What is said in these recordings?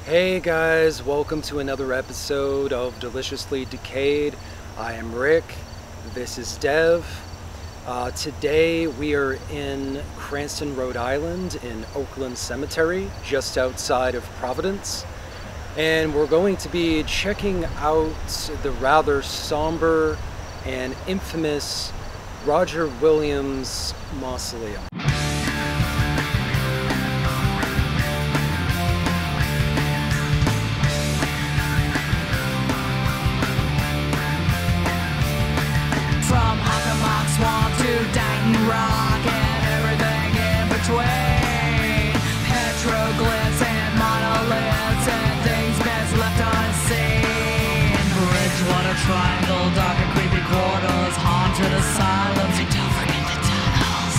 Hey guys, welcome to another episode of Deliciously Decayed. I am Rick, this is Dev. Today we are in Cranston, Rhode Island in Oakland Cemetery, just outside of Providence. And we're going to be checking out the rather somber and infamous Roger Williams Mausoleum. Rock and everything in between, petroglyphs and monoliths and things best left unseen. Bridgewater Triangle, dark and creepy quarters, haunted asylums, and don't forget the tunnels.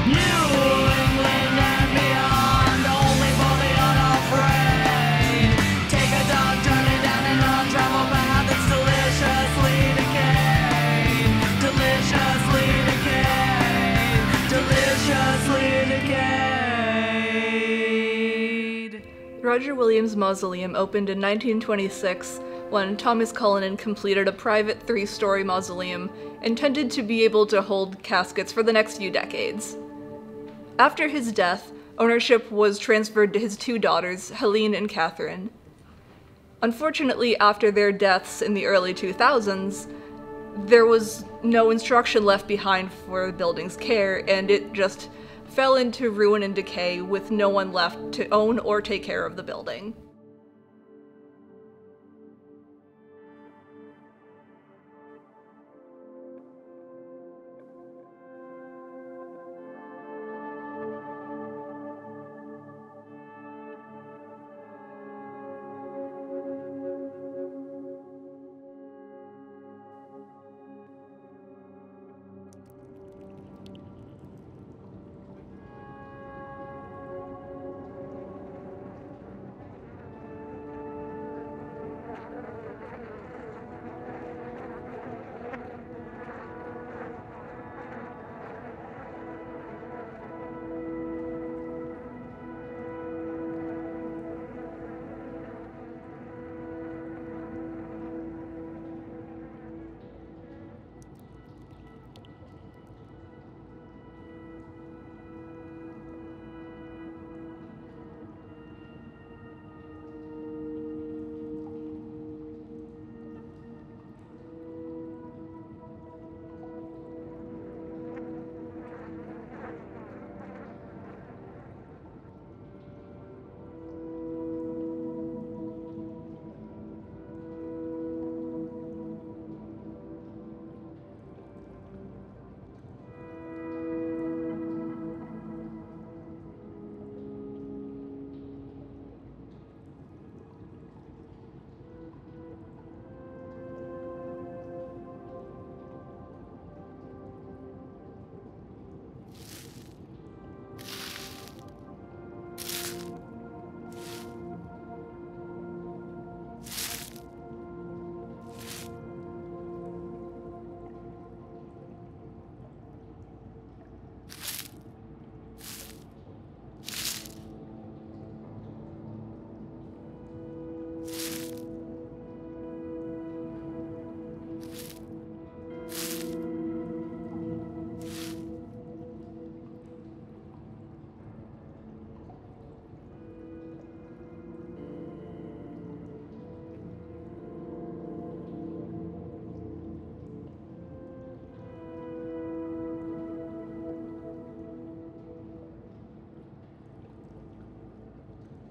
New England and beyond, only for the unafraid. Take a dog journey down an untraveled path. Deliciously decayed. Roger Williams Mausoleum opened in 1926 when Thomas Cullinan completed a private 3-story mausoleum intended to be able to hold caskets for the next few decades. After his death, ownership was transferred to his 2 daughters, Helene and Catherine. Unfortunately, after their deaths in the early 2000s, there was no instruction left behind for the building's care, and it just fell into ruin and decay with no one left to own or take care of the building.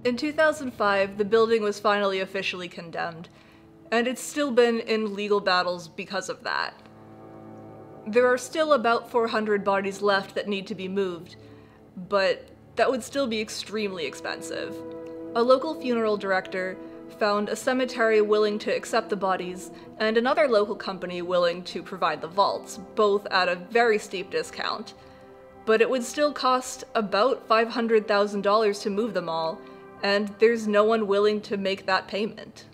In 2005, the building was finally officially condemned, and it's still been in legal battles because of that. There are still about 400 bodies left that need to be moved, but that would still be extremely expensive. A local funeral director found a cemetery willing to accept the bodies, and another local company willing to provide the vaults, both at a very steep discount. But it would still cost about $500,000 to move them all, and there's no one willing to make that payment.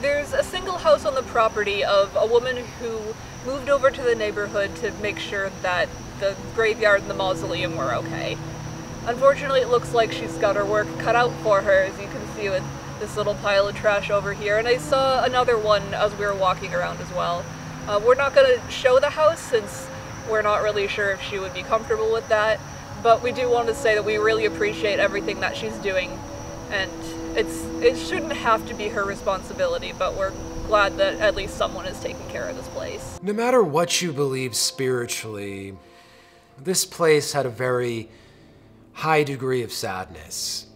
There's a a single house on the property of a woman who moved over to the neighborhood to make sure that the graveyard and the mausoleum were okay. Unfortunately, it looks like she's got her work cut out for her, as you can see with this little pile of trash over here. And I saw another one as we were walking around as well. We're not going to show the house since we're not really sure if she would be comfortable with that, but we do want to say that we really appreciate everything that she's doing, and it shouldn't have to be her responsibility, but we're glad that at least someone is taking care of this place. No matter what you believe spiritually, this place had a very high degree of sadness.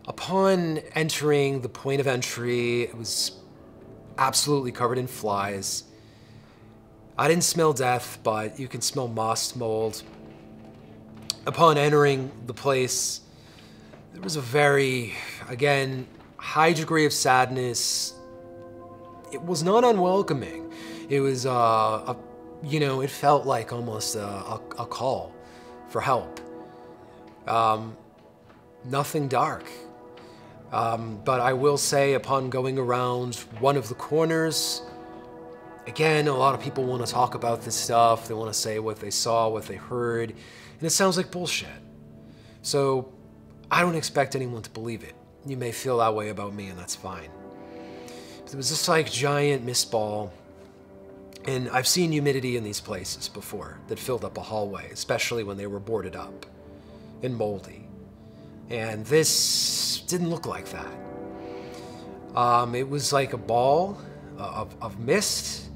Upon entering the point of entry, it was absolutely covered in flies. I didn't smell death, but you can smell moss, mold. Upon entering the place, there was a very, again, high degree of sadness. It was not unwelcoming. It was, it felt like almost a call for help. Nothing dark. But I will say, upon going around one of the corners, again, a lot of people want to talk about this stuff. They want to say what they saw, what they heard, and it sounds like bullshit. So I don't expect anyone to believe it. You may feel that way about me, and that's fine. But there was this like giant mist ball, and I've seen humidity in these places before that filled up a hallway, especially when they were boarded up and moldy. And this didn't look like that. It was like a ball of mist.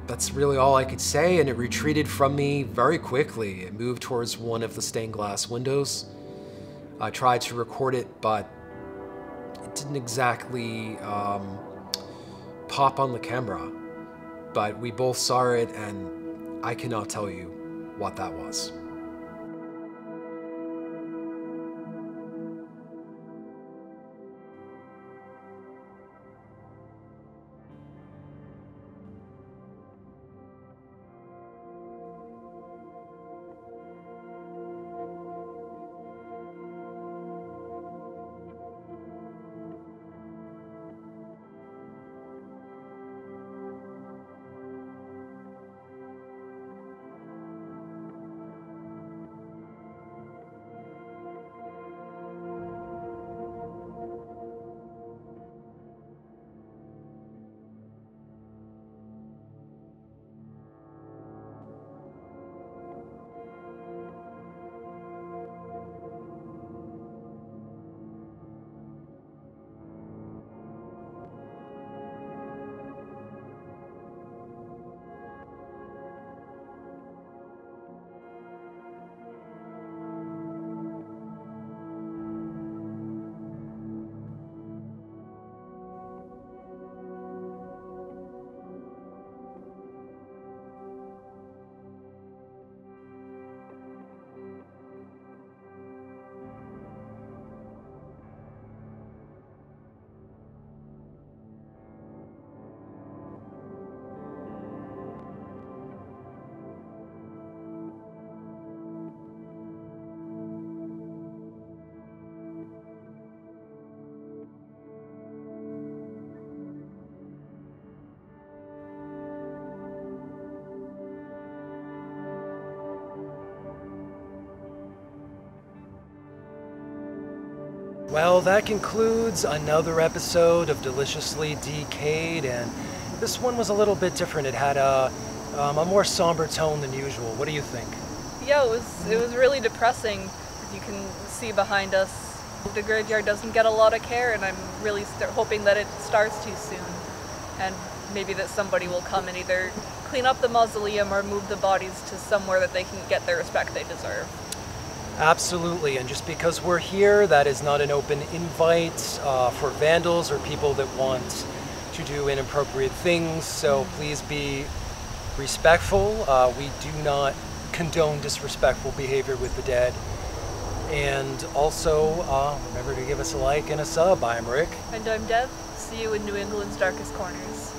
That's really all I could say, and it retreated from me very quickly. It moved towards one of the stained glass windows. I tried to record it, but it didn't exactly pop on the camera. But we both saw it, and I cannot tell you what that was. Well, that concludes another episode of Deliciously Decayed, and this one was a little bit different. It had a more somber tone than usual. What do you think? Yeah, it was really depressing. As you can see behind us, the graveyard doesn't get a lot of care, and I'm really hoping that it starts too soon. And maybe that somebody will come and either clean up the mausoleum or move the bodies to somewhere that they can get the respect they deserve. Absolutely, and just because we're here, that is not an open invite for vandals or people that want to do inappropriate things, so please be respectful. We do not condone disrespectful behavior with the dead. And also, remember to give us a like and a sub. I'm Rick. And I'm Deb. See you in New England's darkest corners.